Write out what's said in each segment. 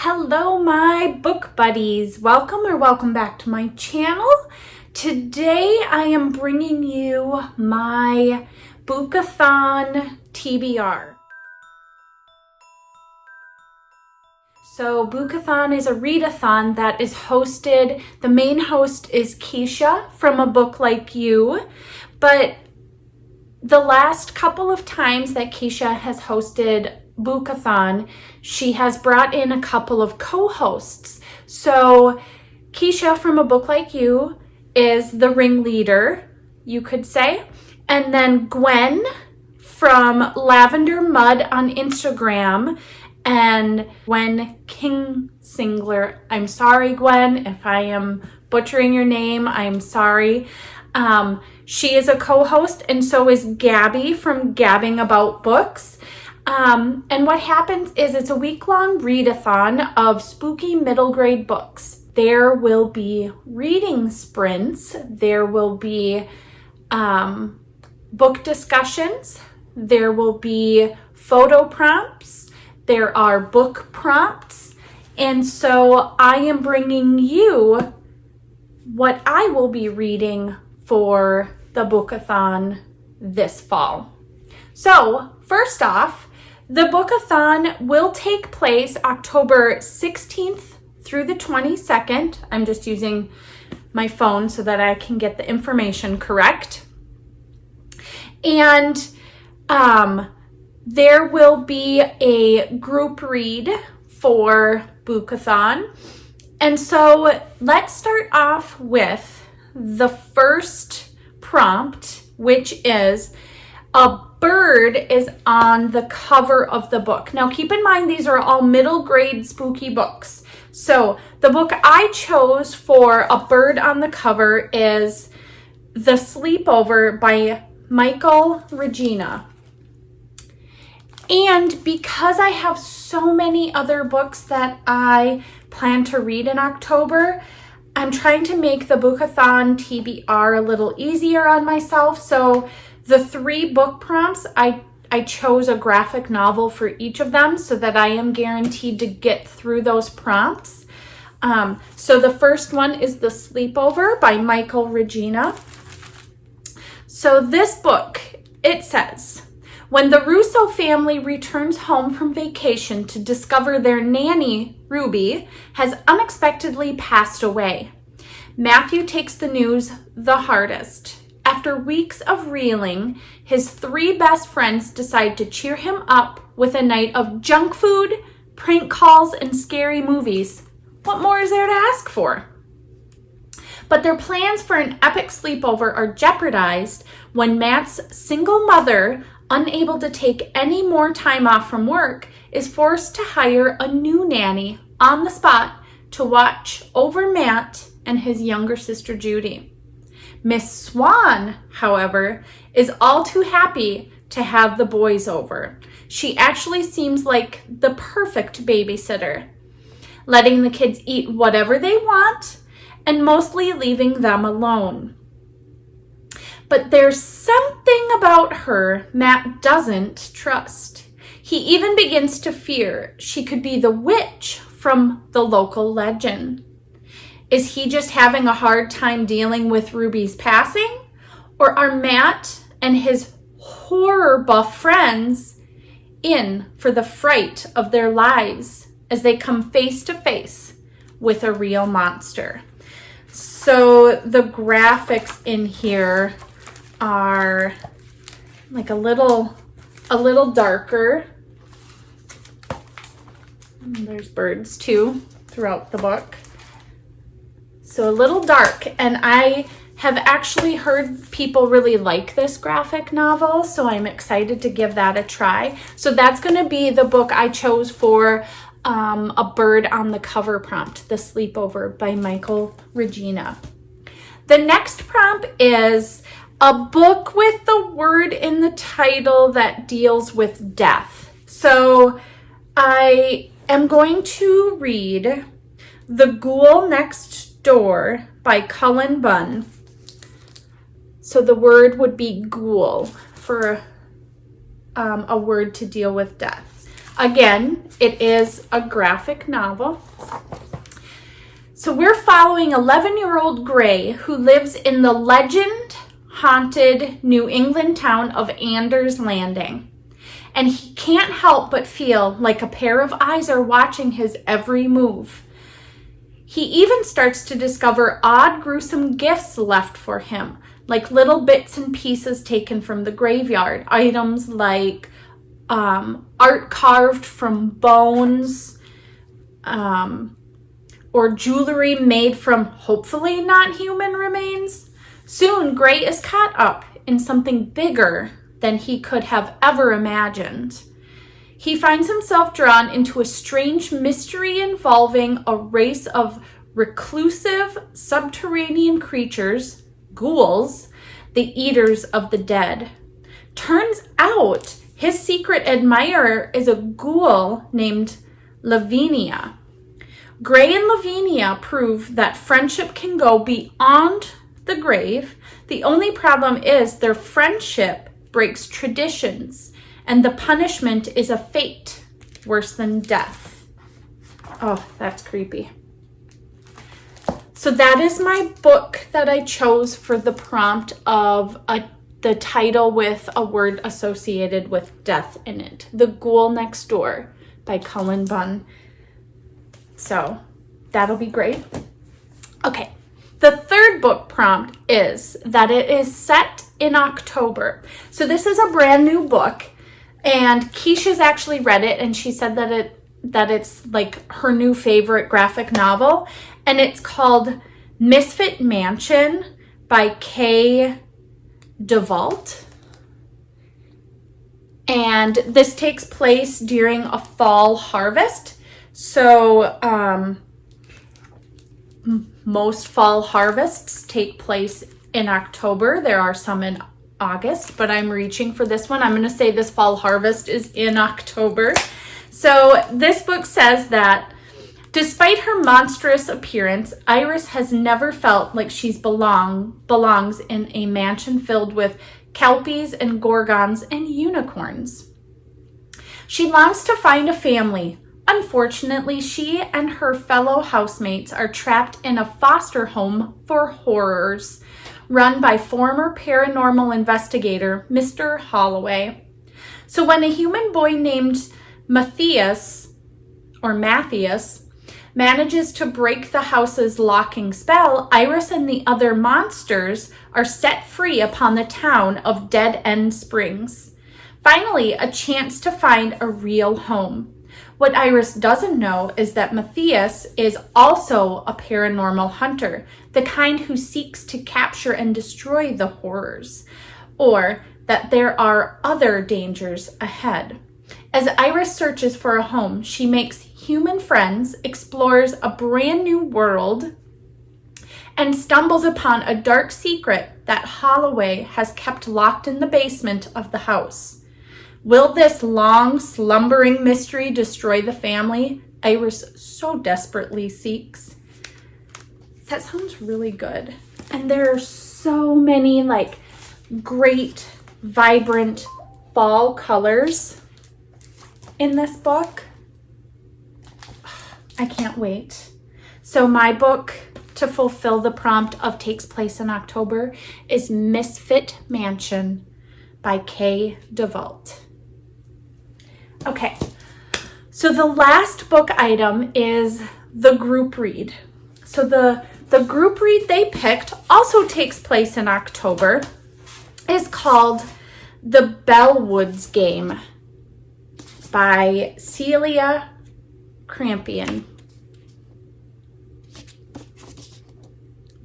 Hello, my book buddies. Welcome back to my channel. Today I am bringing you my Boookathon TBR. So Boookathon is a readathon that is hosted. The main host is Keisha from A Book Like You, but the last couple of times that Keisha has hosted Boookathon, she has brought in a couple of co-hosts. So Keisha from A Book Like You is the ringleader, you could say. And then Gwen from Lavender Mud on Instagram and Gwen Kingsingler. I'm sorry, Gwen, if I am butchering your name, I'm sorry. She is a co-host, and so is Gabby from Gabbing About Books. And what happens is it's a week-long readathon of spooky middle grade books. There will be reading sprints. There will be book discussions. There will be photo prompts. There are book prompts. And so I am bringing you what I will be reading for the Boookathon this fall. So first off, the Boookathon will take place October 16th through the 22nd. I'm just using my phone so that I can get the information correct. And there will be a group read for Boookathon. And so let's start off with the first prompt, which is a bird is on the cover of the book. Now keep in mind, these are all middle grade spooky books. So the book I chose for a bird on the cover is The Sleepover by Michael Regina. And because I have so many other books that I plan to read in October, I'm trying to make the Boookathon TBR a little easier on myself. So the 3 book prompts, I chose a graphic novel for each of them so that I am guaranteed to get through those prompts. So the first one is The Sleepover by Michael Regina. So this book, it says, when the Russo family returns home from vacation to discover their nanny, Ruby, has unexpectedly passed away, Matthew takes the news the hardest. After weeks of reeling, his 3 best friends decide to cheer him up with a night of junk food, prank calls, and scary movies. What more is there to ask for? But their plans for an epic sleepover are jeopardized when Matt's single mother, unable to take any more time off from work, is forced to hire a new nanny on the spot to watch over Matt and his younger sister Judy. Miss Swan, however, is all too happy to have the boys over. She actually seems like the perfect babysitter, letting the kids eat whatever they want and mostly leaving them alone. But there's something about her Matt doesn't trust. He even begins to fear she could be the witch from the local legend. Is he just having a hard time dealing with Ruby's passing? Or are Matt and his horror buff friends in for the fright of their lives as they come face to face with a real monster? So the graphics in here are like a little darker. There's birds too throughout the book. So a little dark, and I have actually heard people really like this graphic novel, so I'm excited to give that a try. So that's going to be the book I chose for a bird on the cover prompt, The Sleepover by Michael Regina. The next prompt is a book with the word in the title that deals with death. So I am going to read The Ghoul Next Door by Cullen Bunn. So the word would be ghoul for a word to deal with death. Again, it is a graphic novel. So we're following 11-year-old Gray, who lives in the legend-haunted New England town of Anders Landing. And he can't help but feel like a pair of eyes are watching his every move. He even starts to discover odd, gruesome gifts left for him, like little bits and pieces taken from the graveyard. Items like art carved from bones, or jewelry made from hopefully not human remains. Soon, Gray is caught up in something bigger than he could have ever imagined. He finds himself drawn into a strange mystery involving a race of reclusive subterranean creatures, ghouls, the eaters of the dead. Turns out his secret admirer is a ghoul named Lavinia. Gray and Lavinia prove that friendship can go beyond the grave. The only problem is their friendship breaks traditions, and the punishment is a fate worse than death. Oh, that's creepy. So that is my book that I chose for the prompt of the title with a word associated with death in it. The Ghoul Next Door by Cullen Bunn. So that'll be great. Okay. The third book prompt is that it is set in October. So this is a brand new book, and Keisha's actually read it, and she said that it's like her new favorite graphic novel, and it's called Misfit Mansion by Kay DeVault. And this takes place during a fall harvest. So most fall harvests take place in October. There are some in August, but I'm reaching for this one. I'm going to say this fall harvest is in October. So this book says that despite her monstrous appearance, Iris has never felt like she belongs in a mansion filled with kelpies and gorgons and unicorns. She longs to find a family. Unfortunately, she and her fellow housemates are trapped in a foster home for horrors run by former paranormal investigator Mr. Holloway. So when a human boy named Matthias manages to break the house's locking spell, Iris and the other monsters are set free upon the town of Dead End Springs. Finally, a chance to find a real home. What Iris doesn't know is that Matthias is also a paranormal hunter, the kind who seeks to capture and destroy the horrors, or that there are other dangers ahead. As Iris searches for a home, she makes human friends, explores a brand new world, and stumbles upon a dark secret that Holloway has kept locked in the basement of the house. Will this long, slumbering mystery destroy the family Iris so desperately seeks? That sounds really good. And there are so many great, vibrant fall colors in this book. I can't wait. So my book to fulfill the prompt of takes place in October is Misfit Mansion by Kay DeVault. Okay, so the last book item is the group read. So the group read they picked also takes place in October. Is called The Bellwoods Game by Celia Crampion.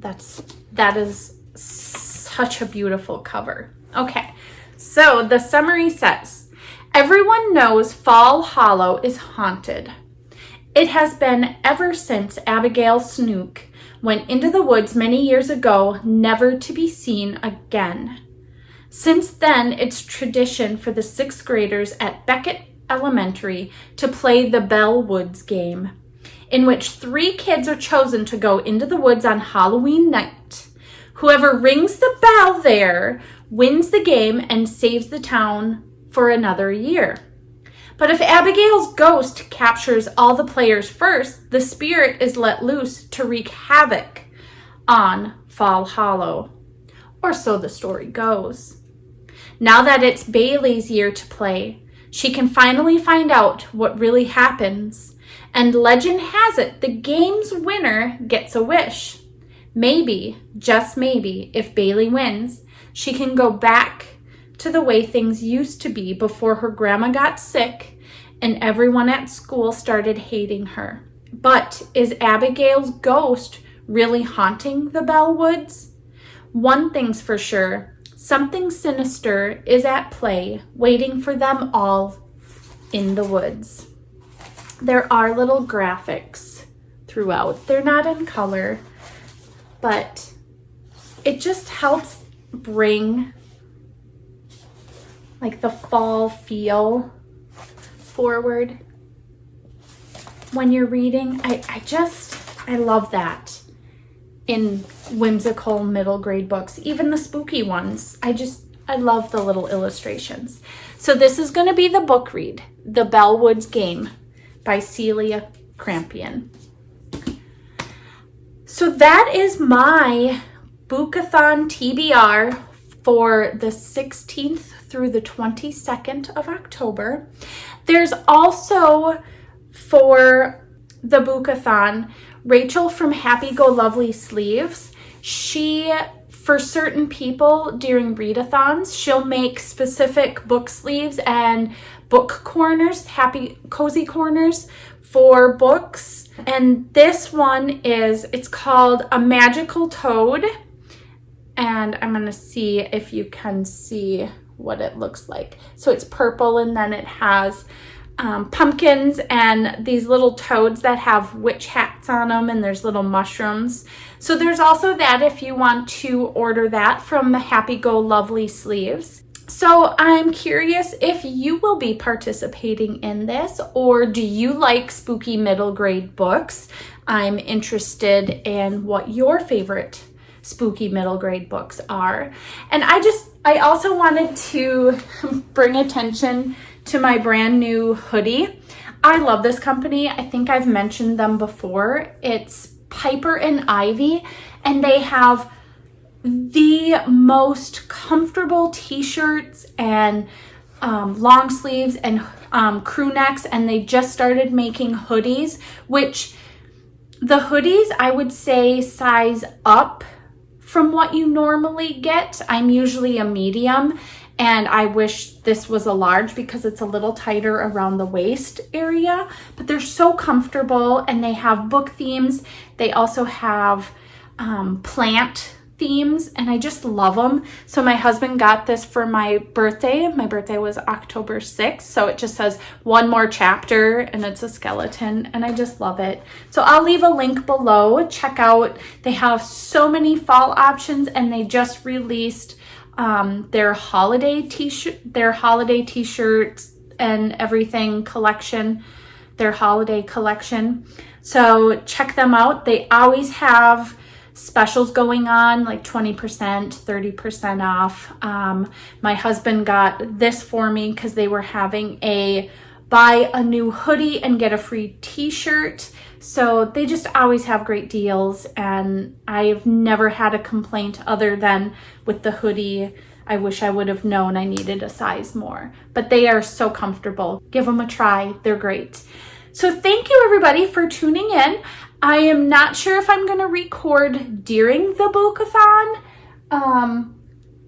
That is such a beautiful cover. Okay, so the summary says, everyone knows Fall Hollow is haunted. It has been ever since Abigail Snook went into the woods many years ago, never to be seen again. Since then, it's tradition for the 6th graders at Beckett Elementary to play the Bellwoods Game, in which 3 kids are chosen to go into the woods on Halloween night. Whoever rings the bell there wins the game and saves the town for another year. But if Abigail's ghost captures all the players first, the spirit is let loose to wreak havoc on Fall Hollow. Or so the story goes. Now that it's Bailey's year to play, she can finally find out what really happens. And legend has it, the game's winner gets a wish. Maybe, just maybe, if Bailey wins, she can go back to the way things used to be before her grandma got sick and everyone at school started hating her. But is Abigail's ghost really haunting the Bellwoods? One thing's for sure, something sinister is at play, waiting for them all in the woods. There are little graphics throughout. They're not in color, but it just helps bring like the fall feel forward when you're reading. I love that in whimsical middle grade books, even the spooky ones. I love the little illustrations. So this is going to be the book read, The Bellwoods Game by Celia Crampion. So that is my Boookathon TBR for the 16th through the 22nd of October. There's also, for the Boookathon, Rachel from Happy Go Lovely Sleeves. She, for certain people during readathons, she'll make specific book sleeves and book corners, happy cozy corners for books. And this one it's called A Magical Toad. And I'm going to see if you can see what it looks like. So it's purple, and then it has pumpkins and these little toads that have witch hats on them, and there's little mushrooms. So there's also that if you want to order that from the Happy Go Lovely Sleeves. So I'm curious if you will be participating in this, or do you like spooky middle grade books? I'm interested in what your favorite spooky middle grade books are. And I also wanted to bring attention to my brand new hoodie. I love this company. I think I've mentioned them before. It's Piper and Ivy, and they have the most comfortable t-shirts and long sleeves and crew necks, and they just started making hoodies, which the hoodies I would say size up from what you normally get. I'm usually a medium, and I wish this was a large because it's a little tighter around the waist area, but they're so comfortable, and they have book themes. They also have plant themes, and I just love them. So my husband got this for my birthday. My birthday was October 6th, so it just says one more chapter, and it's a skeleton, and I just love it. So I'll leave a link below. Check out, they have so many fall options, and they just released their holiday t-shirts and everything collection, their holiday collection. So check them out. They always have specials going on, like 20%, 30% off. My husband got this for me because they were having a buy a new hoodie and get a free t-shirt. So they just always have great deals, and I've never had a complaint other than with the hoodie. I wish I would have known I needed a size more, but they are so comfortable. Give them a try. They're great. So thank you everybody for tuning in. I am not sure if I'm going to record during the Boookathon.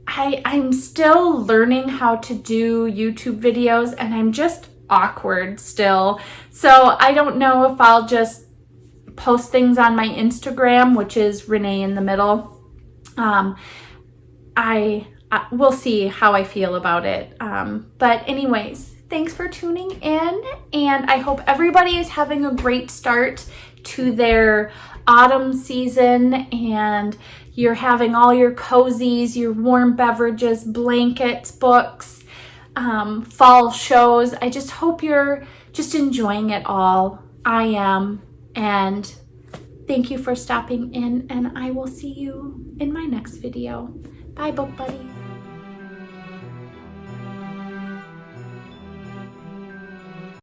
I'm still learning how to do YouTube videos, and I'm just awkward still. So I don't know if I'll just post things on my Instagram, which is Renee in the Middle. We'll see how I feel about it. But anyways, thanks for tuning in, and I hope everybody is having a great start to their autumn season, and you're having all your cozies, your warm beverages, blankets, books, fall shows. I just hope you're just enjoying it all. I am, and thank you for stopping in, and I will see you in my next video. Bye, book buddies.